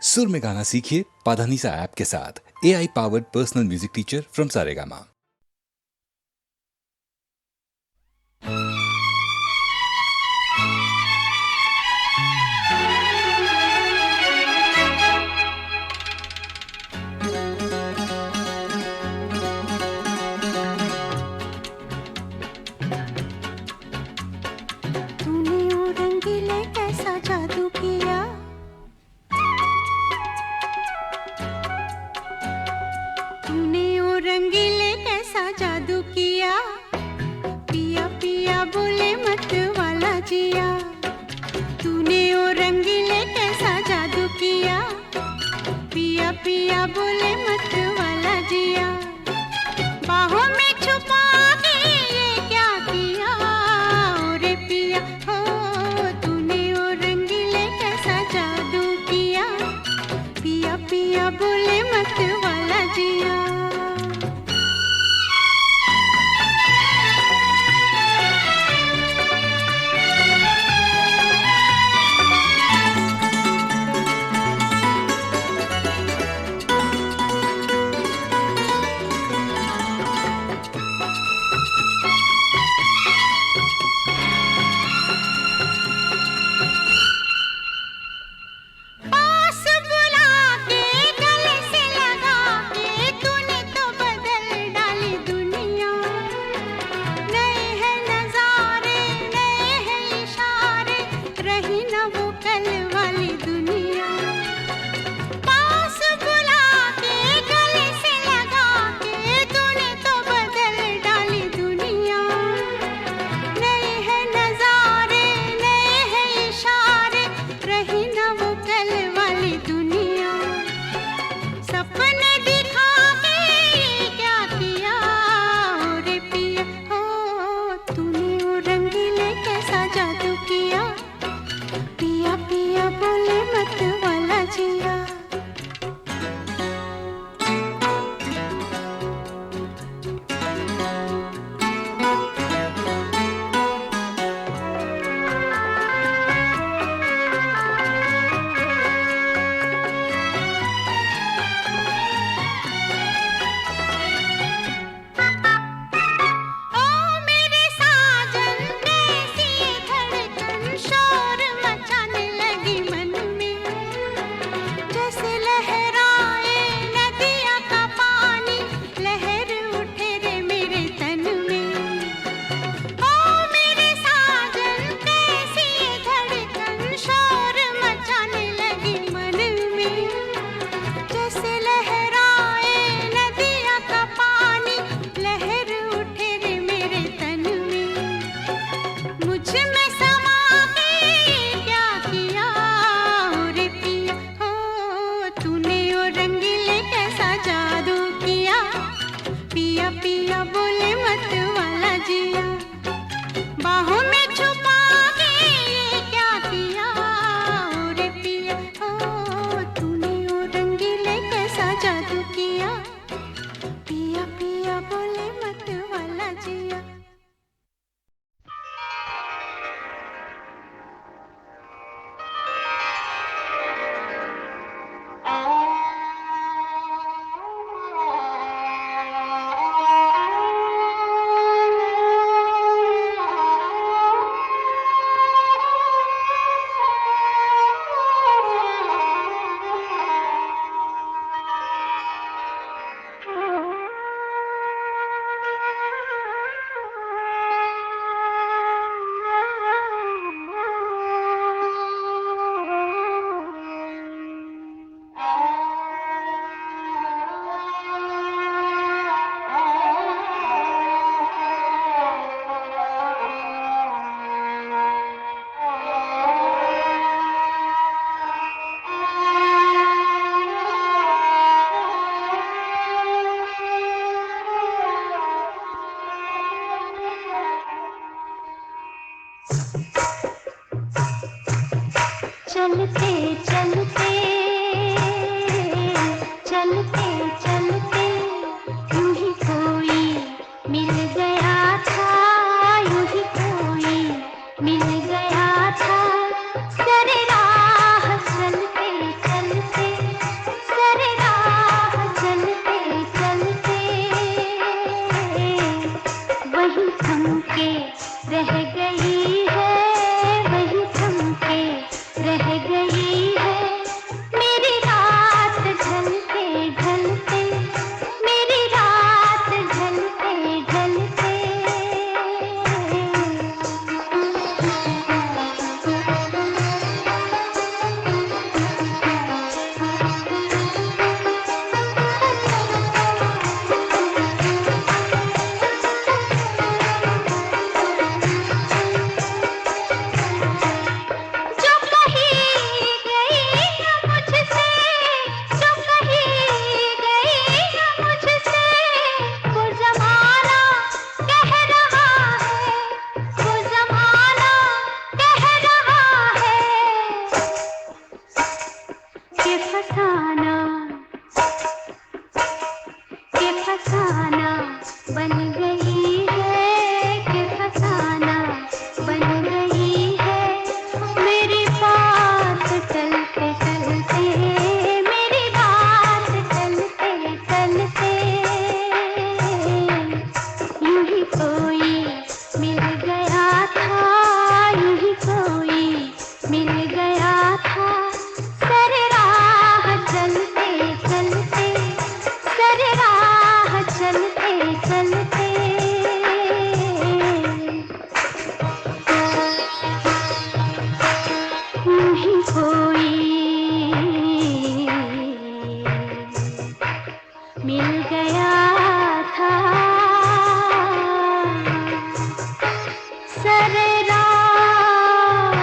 सुर में गाना सीखिए पाधानीसा ऐप के साथ। AI powered personal music teacher from Saregama. तूने वो रंगीले कैसा जादू किया, तूने वो रंगीले कैसा जादू किया, पिया पिया बोले मत वाला जिया। तूने वो रंगीले कैसा जादू किया, पिया पिया बोले मत वाला जिया। बाहों में छुपा के ये क्या किया, रे पिया हो तूने वो रंगीले कैसा जादू किया, पिया पिया बोले मत वाला जिया। पास बुला के गले से लगा के तूने फसाना, के फसाना बन गई है, के फसाना बन गई है मेरी बात चलते चलते, मेरी बात चलते चलते। यूं ही कोई मिल गया था, यूं ही कोई मिल गया था सर राह चलते चलते, सर राह चलते चलते। यूं ही कोई मिल गया था सर राह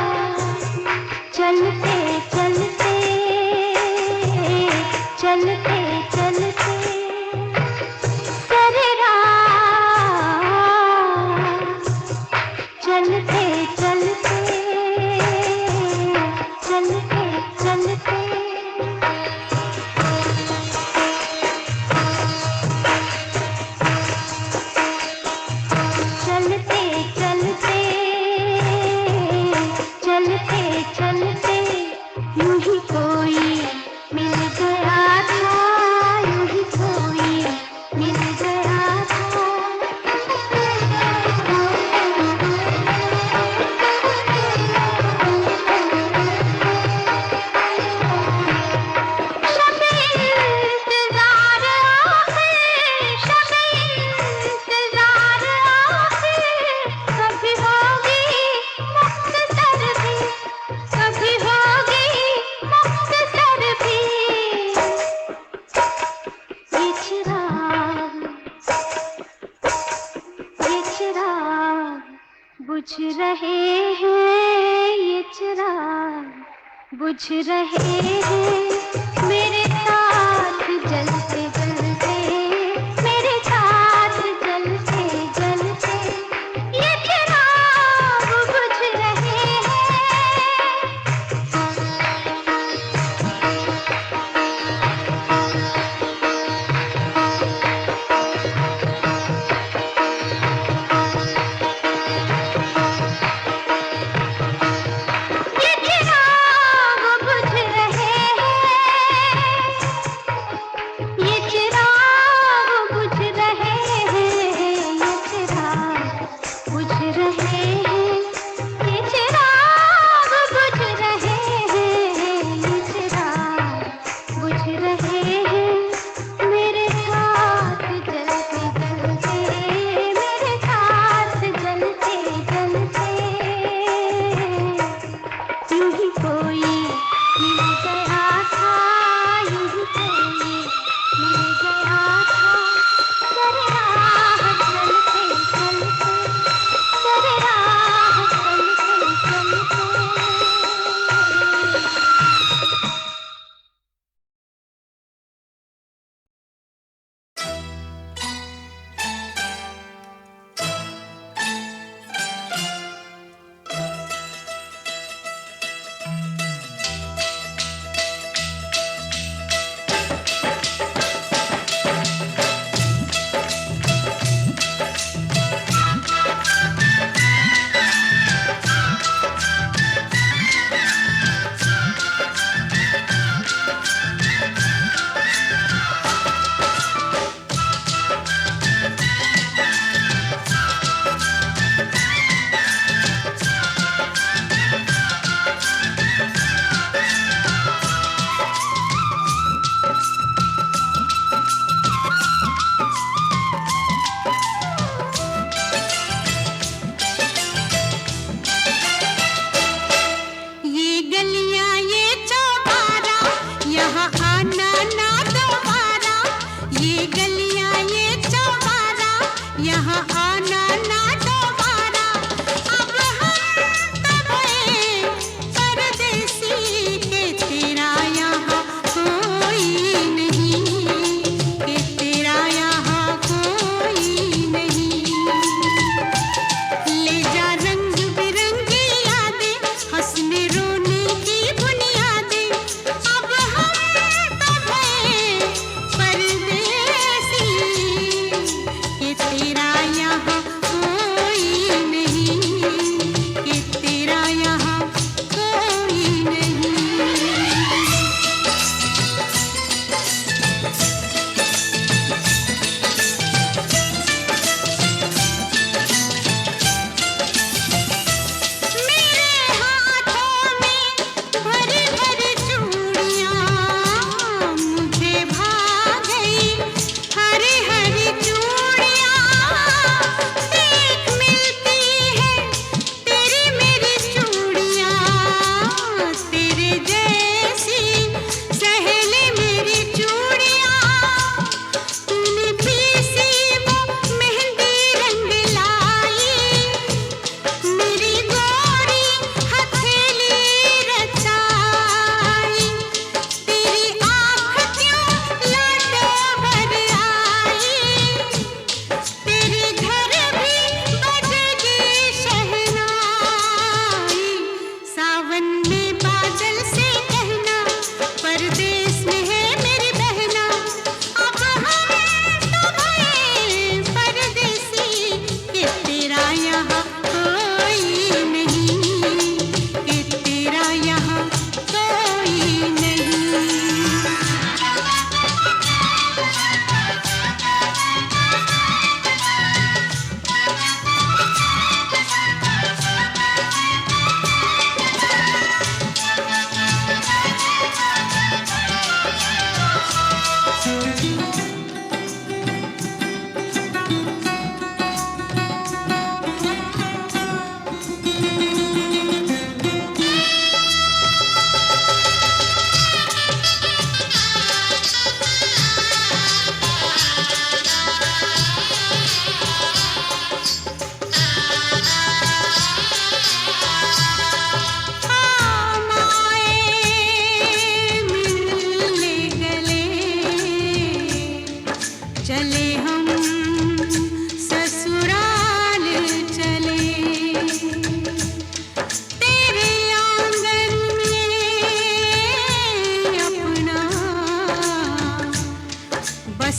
चलते चलते, चलते चलते सर राह चलते चलते, चलते चलते। चलते चलते, चलते चलते यूं ही कोई मिल गया था, यूं ही कोई मिल गया था। शब-ए इंतज़ार आखिर, शब-ए इंतज़ार आखिर कभी होगी मुख्तसर भी, कभी होगी मुख्तसर भी। ये चिराग, ये चिराग बुझ रहे हैं, ये चिराग बुझ रहे हैं मेरे साथ जलते जलते, मेरे साथ जलते जलते। ये चिराग बुझ रहे हैं। ये चिराग बुझ रहे हैं,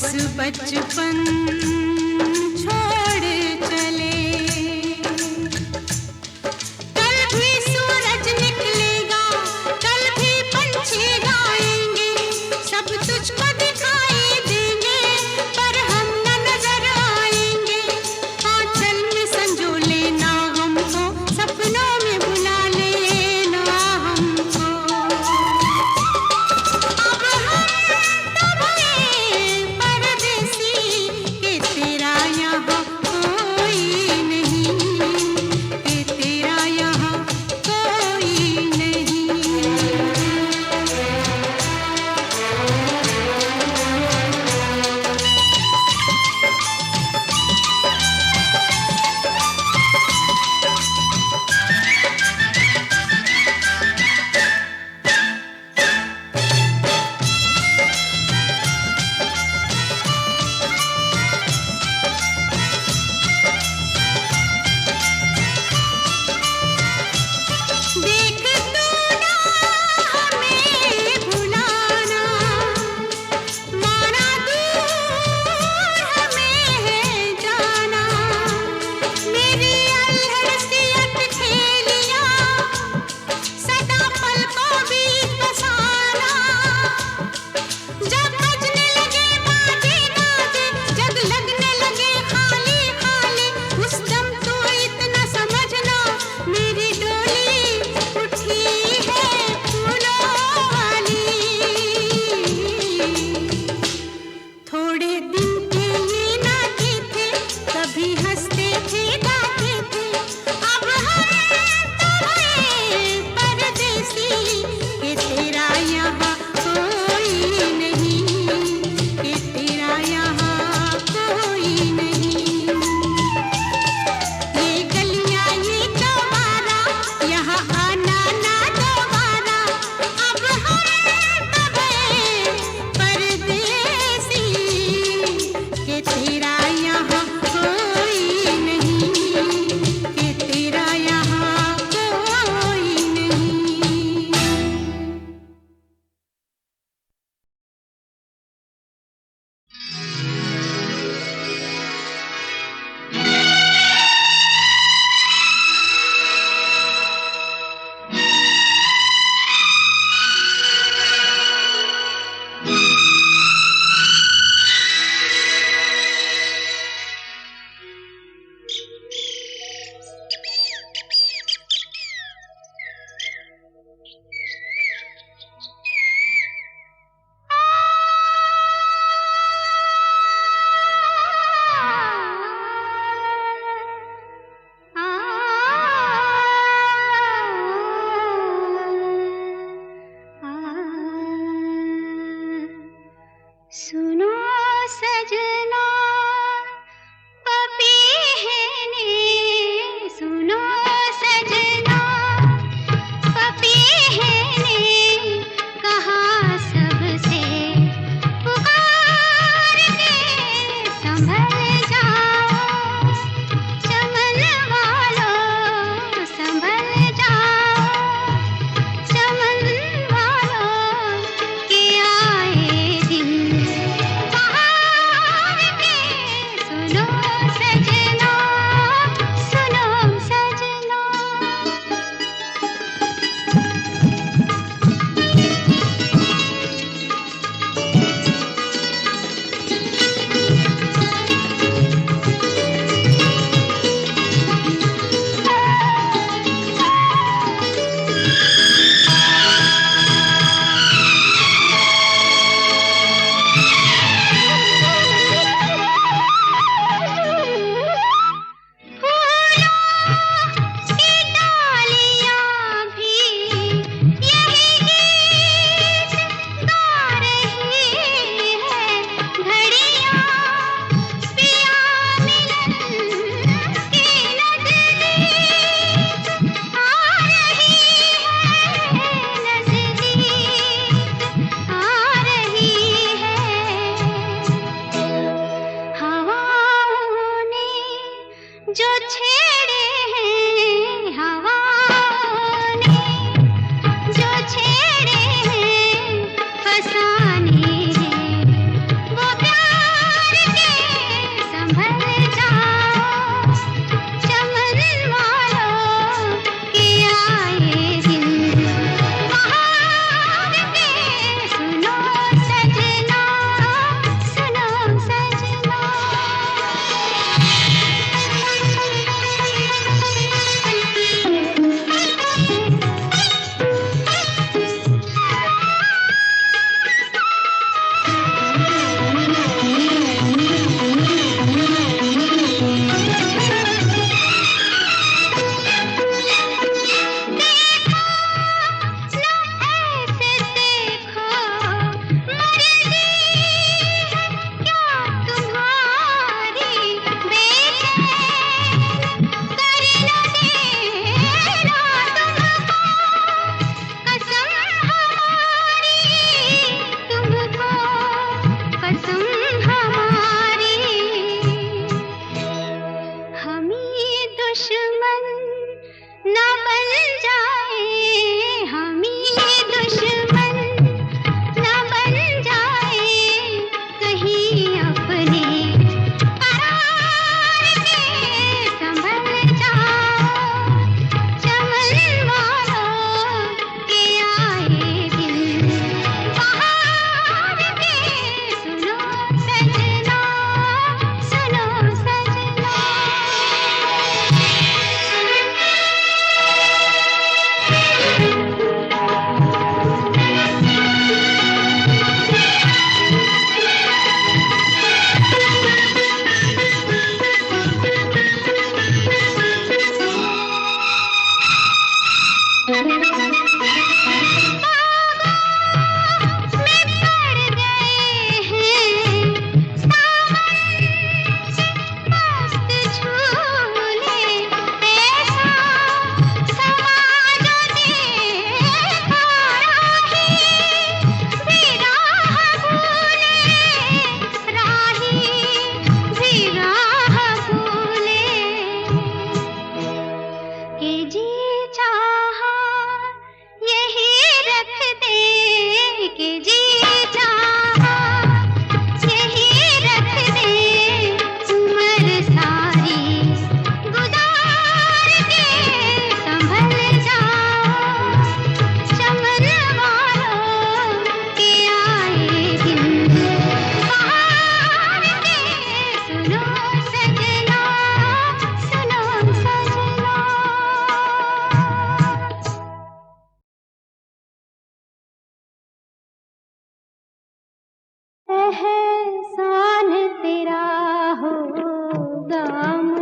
बस बचपन छोड़ चले। कल भी सूरज निकलेगा, कल भी पंछी गाएंगे, सब तुझको दिखाई देंगे, पर हम न नजर आएंगे। आंचल में संजो लेना हमको, सपनों में बुला लेना हमको। अब हम तो भये परदेसी, के तेरा यहाँ कोई नहीं, के तेरा यहाँ कोई नहीं। देख तू ना हमें भुलाना, माना दूर हमें है जाना। मेरी अल्हड़ सी अटखेलियाँ सदा पलकों बीच बसाना। जब बजने लगे बाजे गाजे, जग लगने लगे खाली खाली, उस दम तो इतना समझना, मेरी डोली उठी है फूलों वाली। थोड़े दिन के ये नाते थे, कभी हंसते थे गाते थे। अब हम तो भये परदेसी, के तेरा यहाँ कोई नहीं, के तेरा यहाँ कोई नहीं। ये गलियाँ ये चौबारा, यहाँ आना ना दोबारा। अब हम तो भये परदेसी, के तेरा यहाँ कोई नहीं, के तेरा यहाँ कोई नहीं। सुनो सजना पपीहने, सुनो सजना पपीहने, कहाँ सबसे पुकार के संभल जाओ, चमन वालों संभल जाओ, चमन वालों के आए दिन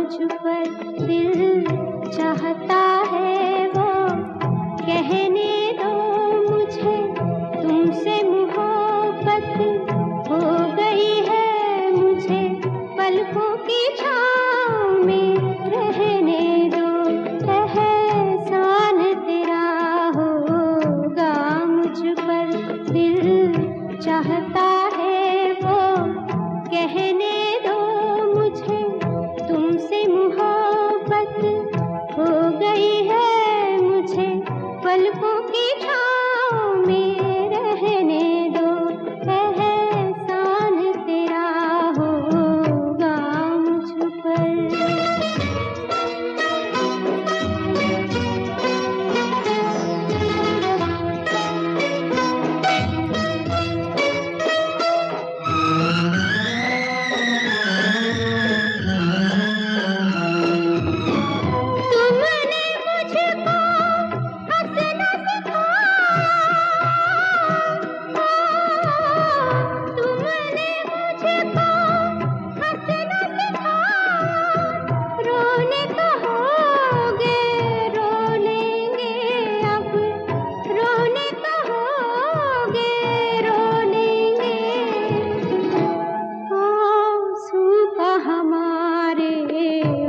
मुझ पर दिल चाहता है वो कहने दो मुझे तुमसे मोहब्बत हो गई है मुझे पलकों की छाँव में रहने दो एहसान तेरा होगा मुझ पर दिल चाहता है वो कहने दो मुझे तुमसे मोहब्बत हो गई है मुझे पलकों की छाँव में रहने दो एहसान तेरा होगा मुझ पर तुमने मुझको हंसना सिखाया तुमने मुझको हंसना सिखाया रोने कहोगे रो लेंगे अब रोने कहोगे रो लेंगे आंसू का हमारे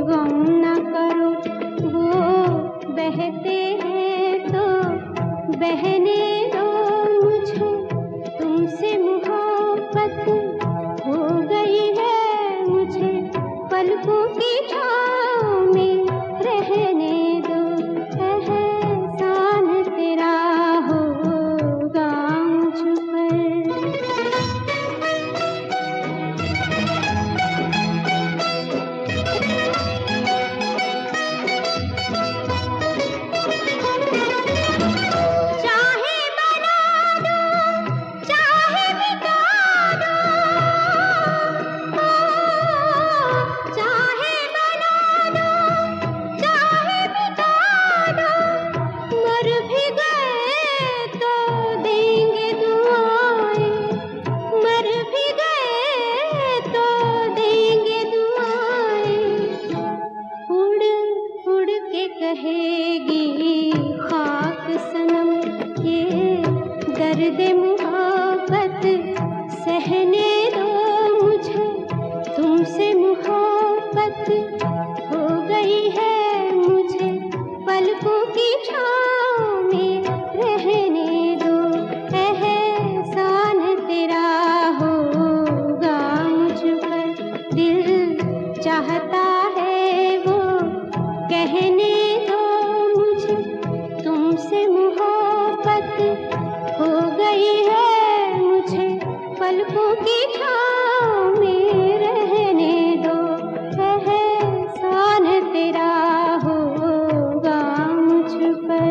गम न करो वो बहते हैं तो बहने दो मुझे तुमसे मोहब्बत हो गई है मुझे पलकों की छाँव में रहने दो एहसान तेरा होगा मुझ पर चाहे बना दो चाहे मिटा दो चाहे बना दो चाहे मिटा दो मर भी गए तो देंगे दुआएं मर भी गए तो देंगे दुआएं उड़ उड़ के कहेगी खाक सनम ये दर्द मोहब्बत सहने दो मुझे तुमसे मोहब्बत हो गई है मुझे पलकों की छाँव में रहने दो एहसान तेरा होगा मुझ पर दिल चाहता है वो कहने दो मुझे तुमसे मोहब्बत हो गई है मुझे पलकों की छाँव में रहने दो एहसान तेरा होगा मुझ पर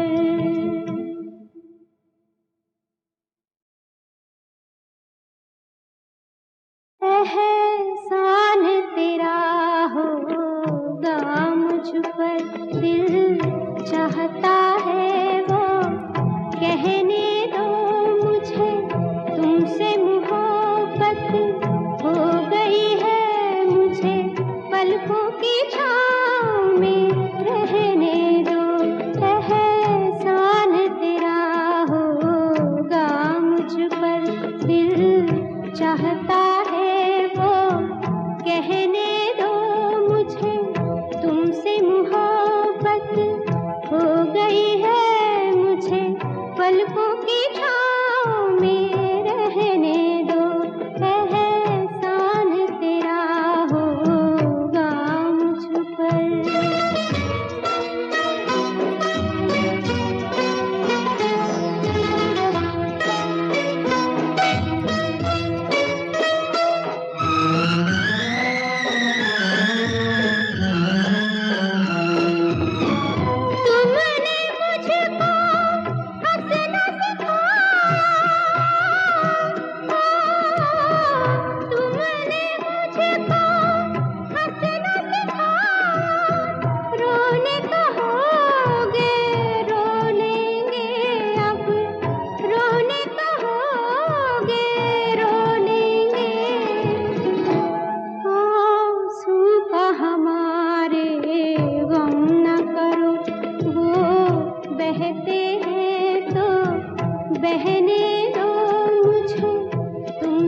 एहसान तेरा होगा मुझ पर दिल चाहता है वो कहने दो मुझे तुमसे मोहब्बत हो गई है मुझे पलकों की छाँव में रहने दो एहसान तेरा होगा मुझ पर दिल चाहता है वो कहने दो मुझे तुमसे मोहब्बत हो गई है मुझे पलकों की छाँव में रहने दो एहसान तेरा होगा मुझ पर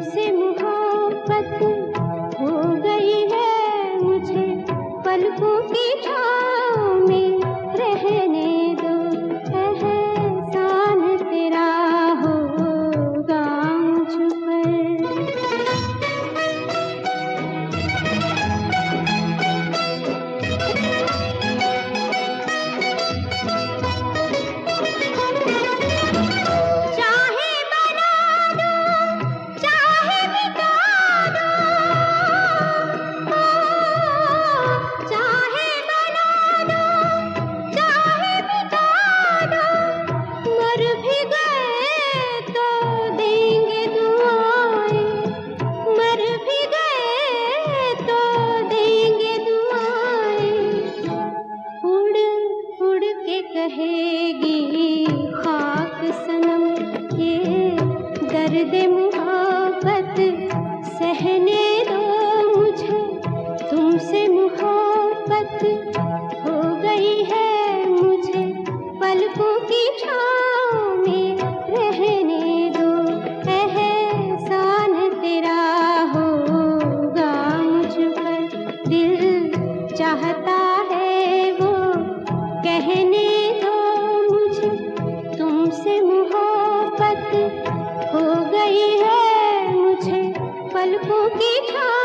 तुमसे मोहब्बत हो गई है मुझे, पलकों की छाँव में रहने दो, एहसान तेरा होगा मुझ पर। चाहे बना दो, चाहे मिटा दो, चाहे बना दो, चाहे मिटा दो, मर भी गए तो देंगे दुआएं, मर भी गए तो देंगे दुआएं। उड़ उड़ के कहेगी खाक सनम, ये दर्द मोहब्बत सहने दो मुझे, तुमसे मोहब्बत हो गई है मुझे, पलकों की छाँव में रहने दो, एहसान तेरा होगा मुझ पर। दिल चाहता है वो कहने दो मुझे, तुमसे मोहब्बत हो गई है मुझे, पलकों की छाँव